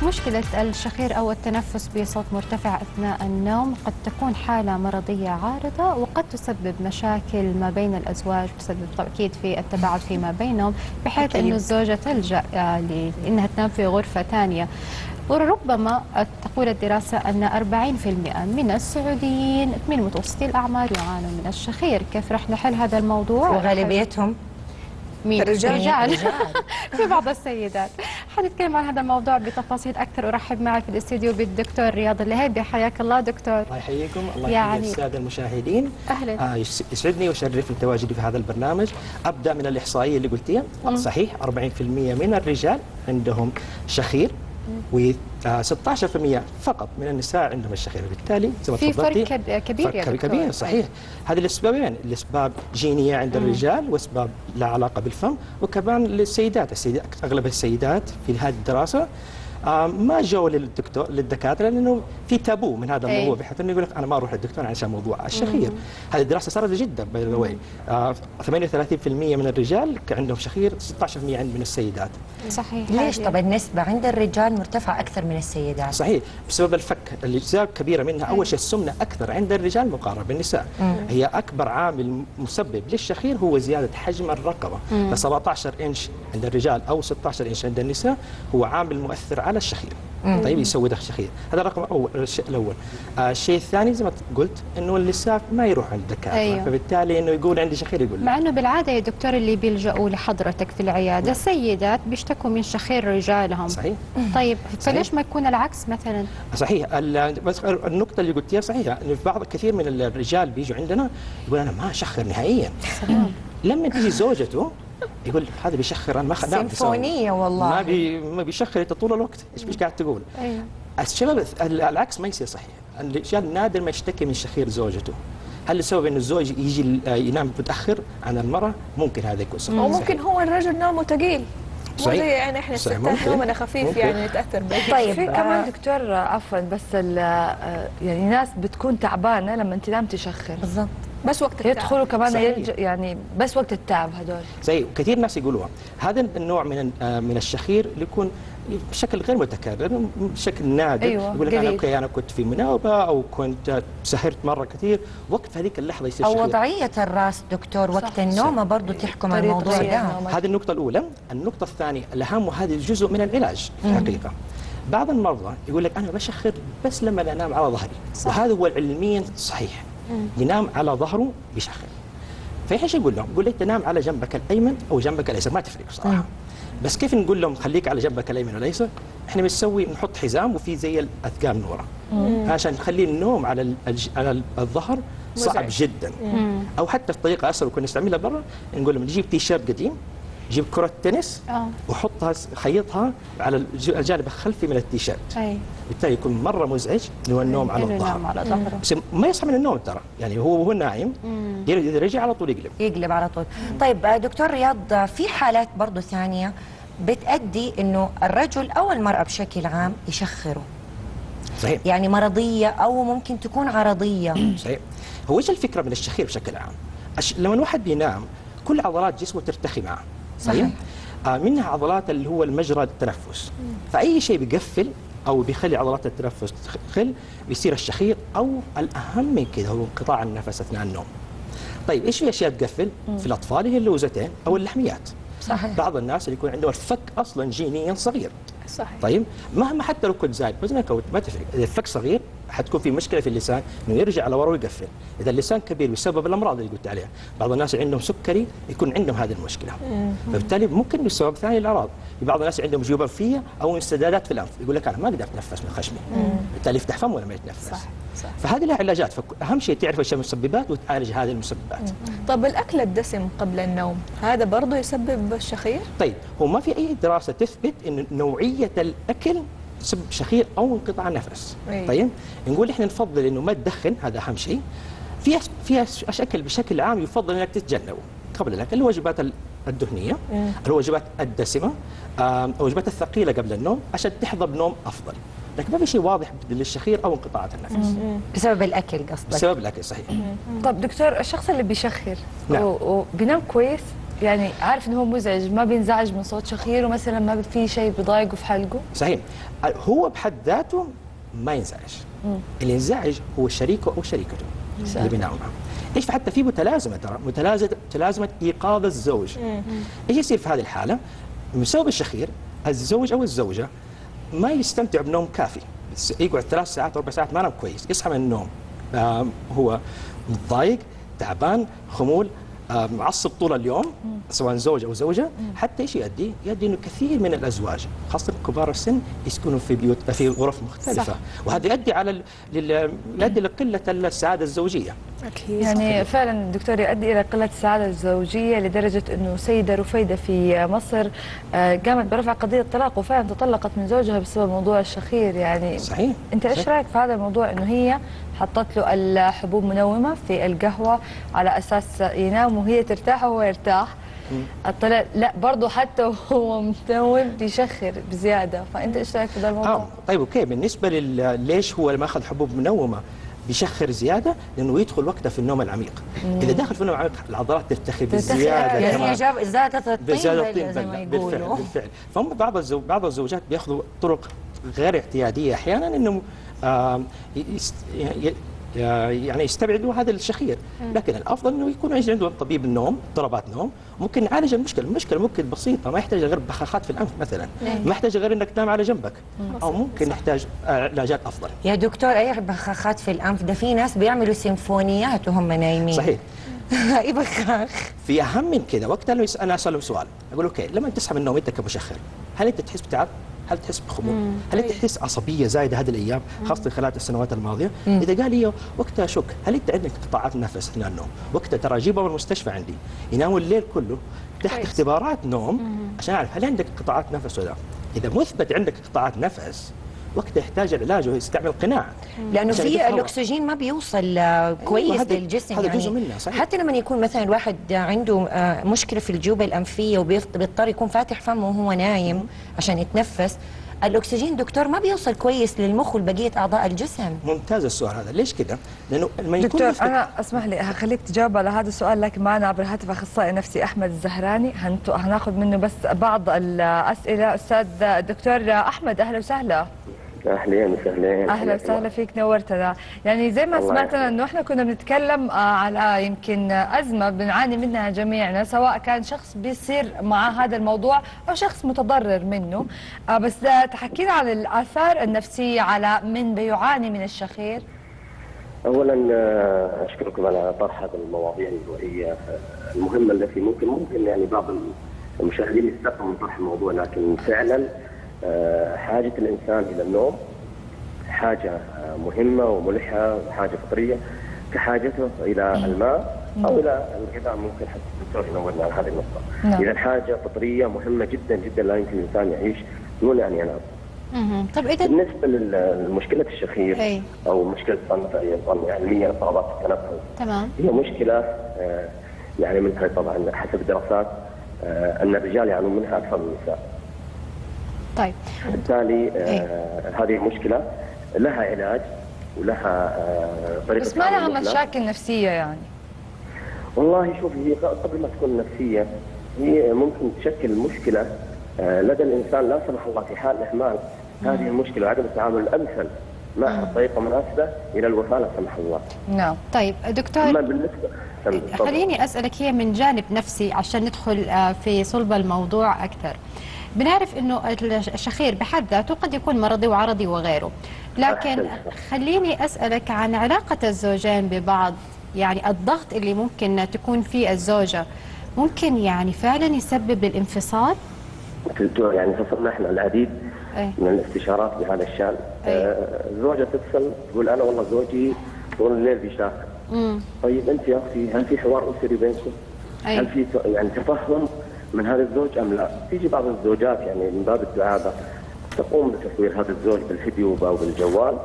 مشكلة الشخير أو التنفس بصوت مرتفع أثناء النوم قد تكون حالة مرضية عارضة، وقد تسبب مشاكل ما بين الأزواج، تسبب أكيد في التباعد فيما بينهم، بحيث أن الزوجة تلجأ لأنها تنام في غرفة ثانية. وربما تقول الدراسة أن 40% من السعوديين من متوسطي الأعمار يعانون من الشخير. كيف رح نحل هذا الموضوع؟ وغالبيتهم مين؟ الرجال. في بعض السيدات. حنتكلم عن هذا الموضوع بتفاصيل أكثر. أرحب معي في الاستديو بالدكتور رياض اللهيبي. حياك الله دكتور. الله يحييكم. الله يحيي السادة المشاهدين. أهلا. يسعدني ويشرفني تواجدي في هذا البرنامج. أبدأ من الإحصائية اللي قلتيها. صحيح 40% من الرجال عندهم شخير، و16% فقط من النساء عندهم الشخير، وبالتالي في فرق كبير فرق كبير صحيح. هذه الاسبابين، الاسباب جينيه عند الرجال واسباب لها علاقه بالفم، وكمان للسيدات. اغلب السيدات في هذه الدراسه ما جو للدكاتره لانه في تابو من هذا الموضوع، بحيث انه يقول لك انا ما اروح للدكتور عشان موضوع الشخير. هذه الدراسه صارت جدا باي ذا واي. 38% من الرجال عندهم شخير، 16% من السيدات. صحيح. ليش؟ طب النسبه عند الرجال مرتفعه اكثر من السيدات. صحيح، بسبب الفك. الاجزاء كبيره منها. اول شيء السمنه اكثر عند الرجال مقارنه بالنساء. هي اكبر عامل مسبب للشخير هو زياده حجم الرقبه. ف 17 انش عند الرجال او 16 انش عند النساء هو عامل مؤثر على الشخير. طيب يسوي ده الشخير. هذا الرقم الاول. الشيء الاول. الشيء الثاني زي ما قلت انه النساء ما يروح عند الدكاتره، فبالتالي انه يقول عندي شخير يقول مع انه بالعاده يا دكتور اللي بيلجأوا لحضرتك في العياده السيدات بيشتكوا من شخير رجالهم. صحيح. طيب فليش ما يكون العكس مثلا؟ صحيح. بس النقطه اللي قلتيها صحيحه، انه في بعض كثير من الرجال بيجوا عندنا يقول انا ما اشخر نهائيا. لما تيجي زوجته يقول هذا بيشخر، انا ما سيمفونيه والله. ما بيشخر انت طول الوقت، ايش قاعد تقول؟ ايوه. الشباب العكس ما يصير صحيح. الرجال نادر ما يشتكي من شخير زوجته. هل السبب ان الزوج يجي ينام متاخر عن المراه؟ ممكن هذا يكون سبب. او ممكن هو الرجل نومه ثقيل، مو زي يعني احنا الستات نومنا خفيف يعني نتاثر به. طيب في كمان دكتور عفوا بس يعني ناس بتكون تعبانه لما تنام تشخر. بالضبط. بس وقت التعب يدخلوا كمان يعني بس وقت التعب هذول. زي كثير ناس يقولوها. هذا النوع من الشخير اللي يكون بشكل غير متكرر، بشكل نادر. أيوة. يقول لك انا كنت في مناوبه او كنت سهرت مره كثير، وقت في هذيك اللحظه يصير شخير. او وضعيه الراس دكتور وقت النوم برضه تحكم الموضوع ده. هذه النقطه الاولى. النقطه الثانيه الاهم، وهذه جزء من العلاج في الحقيقه. بعض المرضى يقول لك انا بشخر بس لما انام على ظهري، وهذا هو علميا صحيح. ينام على ظهره بيشخر. فايش يقول لهم؟ يقول لك تنام على جنبك الايمن او جنبك الايسر، ما تفرق صراحه. بس كيف نقول لهم خليك على جنبك الايمن والايسر؟ احنا نحط حزام وفي زي الاثقال من ورا عشان نخلي النوم على الظهر صعب جدا. او حتى في طريقه اسهل كنا نستعملها برا، نقول لهم نجيب تي شيرت قديم، جيب كرة تنس وحطها خيطها على الجانب الخلفي من التيشيرت. بالتالي يكون مرة مزعج اللي هو النوم على الظهر. بس ما يصحى من النوم ترى، يعني هو نايم يرجع على طول يقلب على طول. طيب دكتور رياض، في حالات برضه ثانية بتأدي انه الرجل او المرأة بشكل عام يشخروا. صحيح. يعني مرضية او ممكن تكون عرضية. صحيح. هو ايش الفكرة من الشخير بشكل عام؟ لما الواحد بينام كل عضلات جسمه ترتخي معه. صحيح. منها عضلات اللي هو المجرى التنفس. فأي شيء بيقفل أو بيخلي عضلات التنفس تخل بيصير الشخير، أو الأهم من كده هو انقطاع النفس أثناء النوم. طيب إيش في أشياء تقفل؟ في الأطفال هي اللوزتين أو اللحميات. صحيح. بعض الناس اللي يكون عندهم الفك أصلا جينيا صغير. صحيح. طيب مهما حتى لو كنت زايد وزنك ما تفرق، إذا الفك صغير حتكون في مشكله في اللسان انه يرجع لورا ويقفل. اذا اللسان كبير بسبب الامراض اللي قلت عليها، بعض الناس اللي عندهم سكري يكون عندهم هذه المشكله. فبالتالي ممكن بسبب ثاني الاعراض. في بعض الناس عندهم جيوب انفيه او انسدادات في الانف، يقول لك انا ما اقدر اتنفس من خشمي. بالتالي يفتح فمه ولا ما يتنفس. صح. فهذه لها علاجات، فاهم شيء تعرف ايش المسببات وتعالج هذه المسببات. طب الاكل الدسم قبل النوم هذا برضه يسبب الشخير؟ طيب هو ما في اي دراسه تثبت ان نوعيه الاكل تسبب شخير او انقطاع نفس. طيب نقول احنا نفضل انه ما تدخن، هذا اهم شيء. في اشكال بشكل عام يفضل انك تتجنبه قبل الاكل، الوجبات الدهنيه، الوجبات الدسمه، الوجبات الثقيله قبل النوم عشان تحظى بنوم افضل. لكن ما في شيء واضح للشخير او انقطاعات النفس. بسبب الاكل قصدك؟ بسبب الاكل صحيح. طب دكتور، الشخص اللي بيشخر نعم. وبينام كويس يعني عارف انه هو مزعج، ما بينزعج من صوت شخير ومثلا ما في شيء بيضايقه في حلقه؟ صحيح. هو بحد ذاته ما ينزعج. اللي ينزعج هو شريكه او شريكته اللي بينام معه. ايش حتى في متلازمه، ترى متلازمه ايقاظ الزوج. ايش يصير في هذه الحاله؟ بسبب الشخير الزوج او الزوجه ما يستمتع بنوم كافي، يقعد 3 ساعات 4 ساعات ما نام كويس، يصحى من النوم هو متضايق، تعبان، خمول، معصب طول اليوم، سواء زوج او زوجه. حتى ايش يؤدي؟ يؤدي انه كثير من الازواج خاصه كبار السن يسكنون في بيوت في غرف مختلفه، صح. وهذا يؤدي يؤدي لقله السعاده الزوجيه. اكيد. يعني فعلا دكتور يؤدي الى قله السعاده الزوجيه لدرجه انه سيده رفيده في مصر قامت برفع قضيه طلاق وفعلا تطلقت من زوجها بسبب موضوع الشخير. يعني صحيح. انت ايش رايك في هذا الموضوع، انه هي حطت له الحبوب منومه في القهوه على اساس ينام وهي ترتاح وهو يرتاح، طلع لا برضه حتى وهو متنوم بيشخر بزياده، فانت ايش رايك في هذا الموضوع؟ طيب اوكي، بالنسبه ليش هو لما اخذ حبوب منومه بيشخر زياده؟ لانه يدخل وقته في النوم العميق. اذا دخل في النوم العميق العضلات ترتخي بزياده، يعني زادت الطين زي ما يقولوا. بالفعل. فهم بعض الزوجات بياخذوا طرق غير اعتياديه احيانا انهم يعني يستبعدوا هذا الشخير، لكن الافضل انه يكون عنده طبيب النوم، اضطرابات نوم، ممكن نعالج المشكله ممكن بسيطه، ما يحتاج غير بخاخات في الانف مثلا، ما يحتاج غير انك تنام على جنبك، او ممكن نحتاج علاجات افضل. يا دكتور اي بخاخات في الانف؟ ده في ناس بيعملوا سيمفونيات وهم نايمين. صحيح. اي بخاخ. في اهم من كذا، وقتها انا اساله سؤال، اقول اوكي لما تصحى من النوم انت كمشخر، هل انت تحس بتعب؟ هل تحس بخمول؟ هل انت تحس عصبيه زايده هذه الايام خاصه خلال السنوات الماضيه؟ اذا قال لي وقتها شك، هل انت عندك قطاعات نفس اثناء النوم؟ وقتها ترى اجيبه من المستشفى عندي، يناموا الليل كله تحت اختبارات نوم عشان اعرف هل عندك قطاعات نفس ولا لا. اذا مثبت عندك قطاعات نفس وقتها يحتاج العلاج ويستعمل قناع، لانه في الاكسجين ما بيوصل كويس للجسم. هذا يعني جزء منه. صحيح. حتى لما يكون مثلا الواحد عنده مشكله في الجوبه الانفيه وبيضطر يكون فاتح فمه وهو نايم عشان يتنفس، الاكسجين دكتور ما بيوصل كويس للمخ ولبقيه اعضاء الجسم. ممتاز السؤال هذا. ليش كده؟ لانه لما يكون دكتور انا اسمح لي هخليك تجاوب على هذا السؤال، لكن معنا عبر الهاتف اخصائي نفسي احمد الزهراني، هناخذ منه بس بعض الاسئله. استاذ الدكتور احمد اهلا وسهلا. اهلا وسهلا. اهلا وسهلا فيك، نورتنا. يعني زي ما سمعتنا انه احنا كنا بنتكلم على يمكن ازمه بنعاني منها جميعنا، سواء كان شخص بيصير مع هذا الموضوع او شخص متضرر منه، بس تحكينا عن الاثار النفسيه على من بيعاني من الشخير. اولا اشكركم على طرح هذه المواضيع الوهيه المهمه التي ممكن يعني بعض المشاهدين يستقبلوا من طرح الموضوع، لكن فعلا حاجة الإنسان إلى النوم حاجة مهمة وملحة وحاجة فطرية كحاجته إلى الماء أو إلى الغذاء. ممكن حتى الدكتور ينورنا على هذه النقطة. إذا حاجة فطرية مهمة جدا جدا، لا يمكن الإنسان يعيش دون أن ينام. طب إذا بالنسبة لمشكلة الشخير أو مشكلة علميا اضطرابات التنفس، تمام، هي مشكلة يعني منها طبعا حسب الدراسات أن الرجال يعانون منها أكثر من النساء. طيب بالتالي هذه المشكلة لها علاج ولها طريقة، بس ما لها مشاكل نفسية يعني؟ والله شوفي، هي قبل ما تكون نفسية هي ممكن تشكل مشكلة لدى الإنسان لا سمح الله في حال إهمال هذه المشكلة وعدم التعامل الأمثل مع الطريقة المناسبة إلى الوفاة لا سمح الله. نعم. طيب دكتور، أما بالنسبة خليني أسألك هي من جانب نفسي عشان ندخل في صلب الموضوع أكثر. بنعرف انه الشخير بحد ذاته قد يكون مرضي وعرضي وغيره، لكن خليني اسالك عن علاقه الزوجين ببعض. يعني الضغط اللي ممكن تكون فيه الزوجه ممكن يعني فعلا يسبب الانفصال؟ يعني حصلنا احنا العديد من الاستشارات بهذا الشان. الزوجه تتصل تقول انا والله زوجي طول الليل بيشاكل. طيب انت يا اختي هل في حوار اسري بينكم؟ هل في يعني تفهم من هذا الزوج ام لا؟ تيجي بعض الزوجات يعني من باب الدعابه تقوم بتصوير هذا الزوج بالفيديو او بالجوال،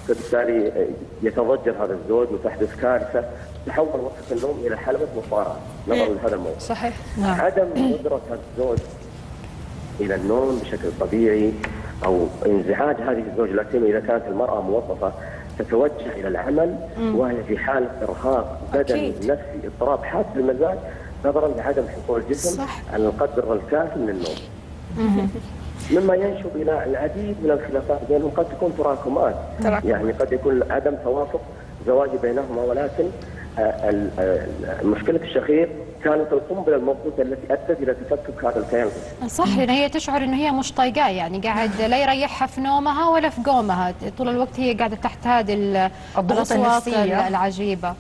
فبالتالي يتضجر هذا الزوج وتحدث كارثه تحول وقت النوم الى حلبة مصارعه نظرا لهذا الموضوع. صحيح. عدم قدره هذا الزوج الى النوم بشكل طبيعي او انزعاج هذه الزوجه، لا سيما اذا كانت المراه موظفه تتوجه الى العمل وهي في حاله ارهاق بدني نفسي اضطراب حاد بالمزاج، نظرا لعدم حصول الجسم على القدر الكافي من النوم. مما ينشب الى العديد من الخلافات بينهم، قد تكون تراكمات، يعني قد يكون عدم توافق زواجي بينهما، ولكن مشكله الشخير كانت القنبله الموقوته التي ادت الى تفكك هذا الكيان. صح، لان هي تشعر انه هي مش طايقاه، يعني قاعد لا يريحها في نومها ولا في قومها، طول الوقت هي قاعده تحت هذه الاصوات العجيبه.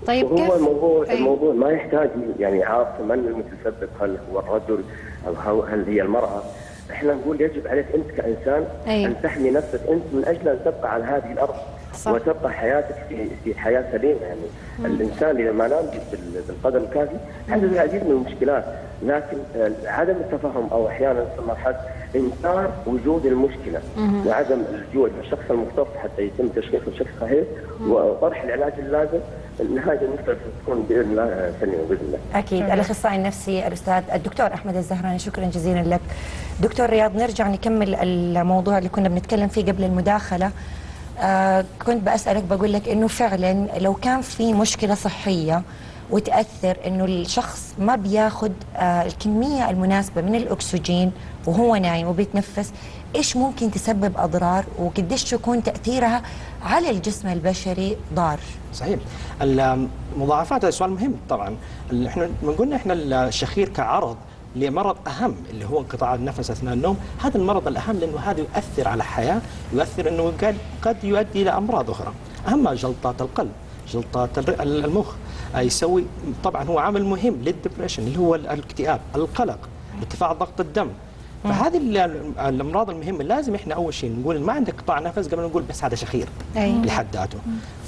طيب كيف؟ هو الموضوع ما يحتاج يعني عارف من المتسبب، هل هو الرجل او هل هي المراه. احنا نقول يجب عليك انت كانسان ان تحمي نفسك انت من اجل ان تبقى على هذه الارض. صح. وتبقى حياتك في حياه سليمه. يعني الانسان اذا ما نام بالقدر الكافي حدث العديد من المشكلات، لكن عدم التفهم او احيانا مرحله انكار وجود المشكله وعدم اللجوء للشخص المختص حتى يتم تشخيص الشخص صحيح وطرح العلاج اللازم، نهايه المشكله تكون باذن الله سليمه باذن الله. اكيد. الاخصائي النفسي الاستاذ الدكتور احمد الزهراني، شكرا جزيلا لك. دكتور رياض، نرجع نكمل الموضوع اللي كنا بنتكلم فيه قبل المداخله. كنت بسألك بقول لك انه فعلا لو كان في مشكله صحيه وتأثر انه الشخص ما بياخذ الكميه المناسبه من الاكسجين وهو نايم وبيتنفس، ايش ممكن تسبب اضرار وقديش تكون تاثيرها على الجسم البشري ضار؟ صحيح. المضاعفات هذا سؤال مهم طبعا. احنا قلنا احنا الشخير كعرض لمرض اهم اللي هو انقطاع النفس اثناء النوم، هذا المرض الاهم لانه هذا يؤثر على الحياه، يؤثر انه قد يؤدي الى امراض اخرى، اهمها جلطات القلب، جلطات المخ، يسوي طبعا هو عامل مهم للدبريشن اللي هو الاكتئاب، القلق، ارتفاع ضغط الدم. فهذه الامراض المهمه لازم احنا اول شيء نقول ما عندك قطاع نفس قبل نقول بس هذا شخير لحد ذاته.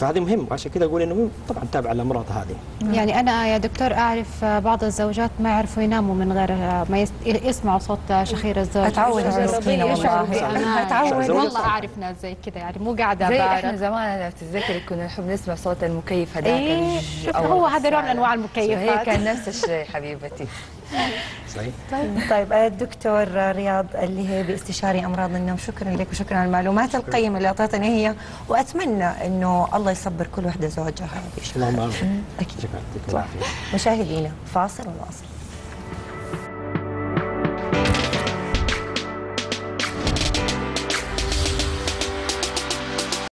فهذه مهم، عشان كذا اقول انه طبعا تابع الامراض هذه. يعني انا يا دكتور اعرف بعض الزوجات ما يعرفوا يناموا من غير ما يسمعوا صوت شخير الزوج. اتعود مسكينه والله. اتعود والله، اعرف ناس زي كذا يعني مو قاعده زي احنا زمان تتذكري كنا نحب نسمع صوت المكيف هذاك. هو هذا نوع من انواع المكيفات. هي كان نفس الشيء حبيبتي. صحيح. طيب الدكتور رياض اللي هي باستشاري امراض النوم، شكرا لك وشكرا على المعلومات القيمه اللي اعطيتني هي، واتمنى انه الله يصبر كل وحده زوجها. اللهم امين. اكيد. مشاهدينا فاصل ونواصل.